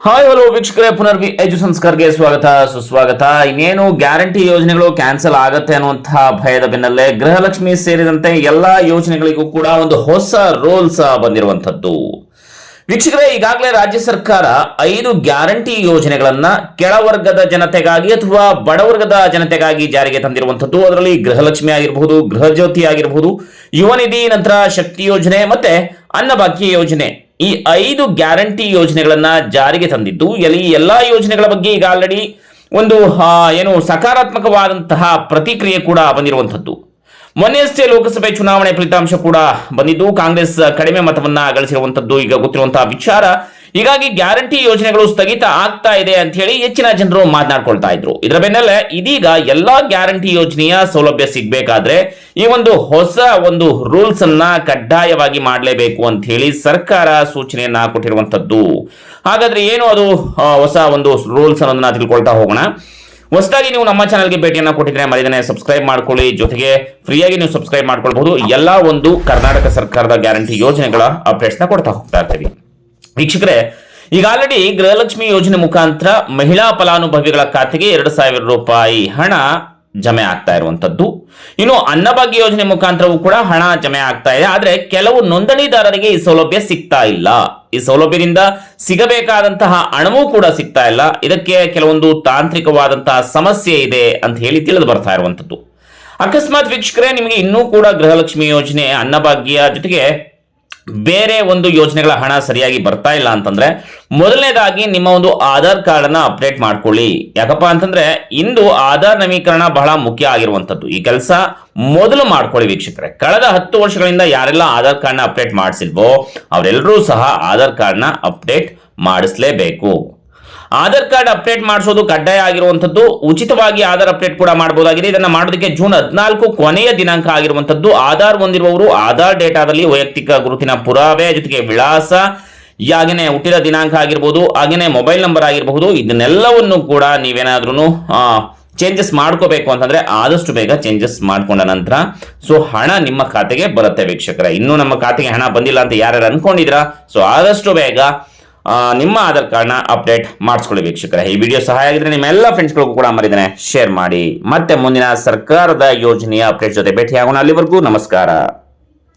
Hi hello ವೀಕ್ಷಕರೇ, ಪುನರ್ವಿ ಎಜು ಸಂಸ್ಕಾರ್ಗೆ ಸ್ವಾಗತ ಸುಸ್ವಾಗತ. ಇನ್ನೇನು ಗ್ಯಾರಂಟಿ ಯೋಜನೆಗಳು ಕ್ಯಾನ್ಸಲ್ ಆಗತ್ತೆ ಅನ್ನುವಂತಹ ಭಯದ ಬೆನ್ನಲ್ಲೇ ಗೃಹಲಕ್ಷ್ಮಿ ಸೇರಿದಂತೆ ಎಲ್ಲಾ ಯೋಜನೆಗಳಿಗೂ ಕೂಡ ಒಂದು ಹೊಸ ರೂಲ್ಸ್ ಬಂದಿರುವಂತದ್ದು. ವೀಕ್ಷಕರೇ, ಈಗಾಗಲೇ ರಾಜ್ಯ ಸರ್ಕಾರ 5 ಗ್ಯಾರಂಟಿ ಯೋಜನೆಗಳನ್ನ ಕೆಳವರ್ಗದ ಜನತೆಗಾಗಿ ಅಥವಾ ಬಡವರ್ಗದ ಜನತೆಗಾಗಿ ಜಾರಿಗೆ ತಂದಿರುವಂತದ್ದು. ಅದರಲ್ಲಿ ಗೃಹಲಕ್ಷ್ಮಿ ಆಗಿರಬಹುದು, ಗೃಹ ಜ್ಯೋತಿ ಆಗಿರಬಹುದು, ಯುವ ನಿಧಿ, ನಂತರ ಶಕ್ತಿ ಯೋಜನೆ ಮತ್ತೆ ಅನ್ನಭಾಗ್ಯ ಯೋಜನೆ, ಈ 5 ಗ್ಯಾರಂಟಿ ಯೋಜನೆಗಳನ್ನ ಜಾರಿಗೆ ತಂದಿದ್ದು. ಎಲ್ಲಾ ಯೋಜನೆಗಳ ಬಗ್ಗೆ ಈಗ ಆಲ್ರೆಡಿ ಒಂದು ಸಕಾರಾತ್ಮಕವಾದಂತಹ ಪ್ರತಿಕ್ರಿಯೆ ಕೂಡ ಬಂದಿರುವಂತದ್ದು. ಮೊನ್ನೆಯಷ್ಟೇ ಲೋಕಸಭೆ ಚುನಾವಣೆ ಫಲಿತಾಂಶ ಕೂಡ ಬಂದಿದ್ದು, ಕಾಂಗ್ರೆಸ್ ಕಡಿಮೆ ಮತವನ್ನ ಗಳಿಸಿರುವಂತದ್ದು ಈಗ ಗೊತ್ತಿರುವಂತಹ ವಿಚಾರ. ಹೀಗಾಗಿ ಗ್ಯಾರಂಟಿ ಯೋಜನೆಗಳು ಸ್ಥಗಿತ ಆಗ್ತಾ ಇದೆ ಅಂತ ಹೇಳಿ ಹೆಚ್ಚಿನ ಜನರು ಮಾತನಾಡ್ಕೊಳ್ತಾ ಇದ್ರು. ಇದರ ಬೆನ್ನಲ್ಲೇ ಇದೀಗ ಎಲ್ಲಾ ಗ್ಯಾರಂಟಿ ಯೋಜನೆಯ ಸೌಲಭ್ಯ ಸಿಗಬೇಕಾದ್ರೆ ಈ ಹೊಸ ರೂಲ್ಸ್ ಅನ್ನ ಕಡ್ಡಾಯವಾಗಿ ಮಾಡಲೇಬೇಕು ಅಂತ ಹೇಳಿ ಸರ್ಕಾರ ಸೂಚನೆಯನ್ನ ಕೊಟ್ಟಿರುವಂತದ್ದು. ಹಾಗಾದ್ರೆ ಏನು ಅದು ಹೊಸ ರೂಲ್ಸ್ ಅನ್ನೋದನ್ನ ತಿಳ್ಕೊಳ್ತಾ ಹೋಗೋಣ. ಹೊಸದಾಗಿ ನೀವು ನಮ್ಮ ಚಾನಲ್ಗೆ ಭೇಟಿಯನ್ನ ಕೊಟ್ಟಿದ್ರೆ ಮರಿದನೆ ಸಬ್ಸ್ಕ್ರೈಬ್ ಮಾಡ್ಕೊಳ್ಳಿ. ಜೊತೆಗೆ ಫ್ರೀಯಾಗಿ ನೀವು ಸಬ್ಸ್ಕ್ರೈಬ್ ಮಾಡ್ಕೊಳ್ಬಹುದು. ಎಲ್ಲಾ ಕರ್ನಾಟಕ ಸರ್ಕಾರದ ಗ್ಯಾರಂಟಿ ಯೋಜನೆಗಳ ಅಪ್ಡೇಟ್ಸ್ ನ ಕೊಡ್ತಾ ಹೋಗ್ತಾ ಇರ್ತೀವಿ. ವೀಕ್ಷಕರೇ, ಈಗ ಆಲ್ರೆಡಿ ಗೃಹಲಕ್ಷ್ಮಿ ಯೋಜನೆ ಮುಖಾಂತರ ಮಹಿಳಾ ಫಲಾನುಭವಿಗಳ ಖಾತೆಗೆ 2,000 ರೂಪಾಯಿ ಹಣ ಜಮೆ ಆಗ್ತಾ ಇರುವಂತದ್ದು. ಇನ್ನು ಅನ್ನಭಾಗ್ಯ ಯೋಜನೆ ಮುಖಾಂತರವೂ ಕೂಡ ಹಣ ಜಮೆ ಆಗ್ತಾ ಇದೆ. ಆದ್ರೆ ಕೆಲವು ನೋಂದಣಿದಾರರಿಗೆ ಈ ಸೌಲಭ್ಯ ಸಿಗ್ತಾ ಇಲ್ಲ. ಈ ಸೌಲಭ್ಯದಿಂದ ಸಿಗಬೇಕಾದಂತಹ ಹಣವೂ ಕೂಡ ಸಿಗ್ತಾ ಇಲ್ಲ. ಇದಕ್ಕೆ ಕೆಲವೊಂದು ತಾಂತ್ರಿಕವಾದಂತಹ ಸಮಸ್ಯೆ ಇದೆ ಅಂತ ಹೇಳಿ ತಿಳಿದು ಬರ್ತಾ ಇರುವಂತದ್ದು. ಅಕಸ್ಮಾತ್ ವೀಕ್ಷಕರೇ, ನಿಮಗೆ ಇನ್ನೂ ಕೂಡ ಗೃಹಲಕ್ಷ್ಮಿ ಯೋಜನೆ, ಅನ್ನಭಾಗ್ಯ ಜೊತೆಗೆ ಬೇರೆ ಯೋಜನೆಗಳ ಹಣ ಸರಿಯಾಗಿ ಬರ್ತಾ ಇಲ್ಲ ಅಂತಂದ್ರೆ ಮೊದಲನೇದಾಗಿ ನಿಮ್ಮ ಆಧಾರ್ ಕಾರ್ಡ್ ಅನ್ನ ಅಪ್ಡೇಟ್ ಮಾಡ್ಕೊಳ್ಳಿ. ಯಾಕಪ್ಪ ಅಂತಂದ್ರೆ ಇಂದು ಆಧಾರ್ ನವೀಕರಣ ಬಹಳ ಮುಖ್ಯ ಆಗಿರುವಂತದ್ದು. ಈ ಕೆಲಸ ಮೊದಲು ಮಾಡ್ಕೊಳ್ಳಿ ವೀಕ್ಷಕರೇ. ಕಳೆದ 10 ವರ್ಷಗಳಿಂದ ಯಾರೆಲ್ಲ ಆಧಾರ್ ಕಾರ್ಡ್ ನ ಅಪ್ಡೇಟ್ ಮಾಡಿಸಿಲ್ವೋ ಅವರೆಲ್ಲರೂ ಸಹ ಆಧಾರ್ ಕಾರ್ಡ್ ನ ಅಪ್ಡೇಟ್ ಮಾಡಿಸಲೇಬೇಕು. ಆಧಾರ್ ಕಾರ್ಡ್ ಅಪ್ಡೇಟ್ ಮಾಡಿಸೋದು ಕಡ್ಡಾಯ ಆಗಿರುವಂತದ್ದು. ಉಚಿತವಾಗಿ ಆಧಾರ್ ಅಪ್ಡೇಟ್ ಕೂಡ ಮಾಡಬಹುದಾಗಿದೆ. ಇದನ್ನ ಮಾಡೋದಕ್ಕೆ ಜೂನ್ 14 ಕೊನೆಯ ದಿನಾಂಕ ಆಗಿರುವಂತದ್ದು. ಆಧಾರ್ ಹೊಂದಿರುವವರು ಆಧಾರ್ ಡೇಟಾದಲ್ಲಿ ವೈಯಕ್ತಿಕ ಗುರುತಿನ ಪುರಾವೆ ಜೊತೆಗೆ ವಿಳಾಸ, ಹಾಗೇನೆ ಹುಟ್ಟಿದ ದಿನಾಂಕ ಆಗಿರಬಹುದು, ಹಾಗೇನೆ ಮೊಬೈಲ್ ನಂಬರ್ ಆಗಿರಬಹುದು, ಇದನ್ನೆಲ್ಲವನ್ನು ಕೂಡ ನೀವೇನಾದ್ರೂ ಚೇಂಜಸ್ ಮಾಡ್ಕೋಬೇಕು ಅಂತಂದ್ರೆ ಆದಷ್ಟು ಬೇಗ ಚೇಂಜಸ್ ಮಾಡ್ಕೊಂಡ ನಂತರ ಹಣ ನಿಮ್ಮ ಖಾತೆಗೆ ಬರುತ್ತೆ ವೀಕ್ಷಕರೇ. ಇನ್ನೂ ನಮ್ಮ ಖಾತೆಗೆ ಹಣ ಬಂದಿಲ್ಲ ಅಂತ ಯಾರು ಅನ್ಕೊಂಡಿದ್ರಾ, ಆದಷ್ಟು ಬೇಗ ನಿಮ್ಮ ಆಧಾರ್ ಕಾರ್ಡ್ ನ ಅಪ್ಡೇಟ್ ಮಾಡಿಸ್ಕೊಳ್ಳಿ ವೀಕ್ಷಕರೇ. ಈ ವಿಡಿಯೋ ಸಹಾಯ ಆಗಿದ್ರೆ ನಿಮ್ಮ ಎಲ್ಲ ಫ್ರೆಂಡ್ಸ್ಗಳಿಗೂ ಕೂಡ ಮರಿದೇನೆ ಶೇರ್ ಮಾಡಿ. ಮತ್ತೆ ಮುಂದಿನ ಸರ್ಕಾರದ ಯೋಜನೆಯ ಅಪ್ಡೇಟ್ ಜೊತೆ ಭೇಟಿಯಾಗೋಣ. ಅಲ್ಲಿವರೆಗೂ ನಮಸ್ಕಾರ.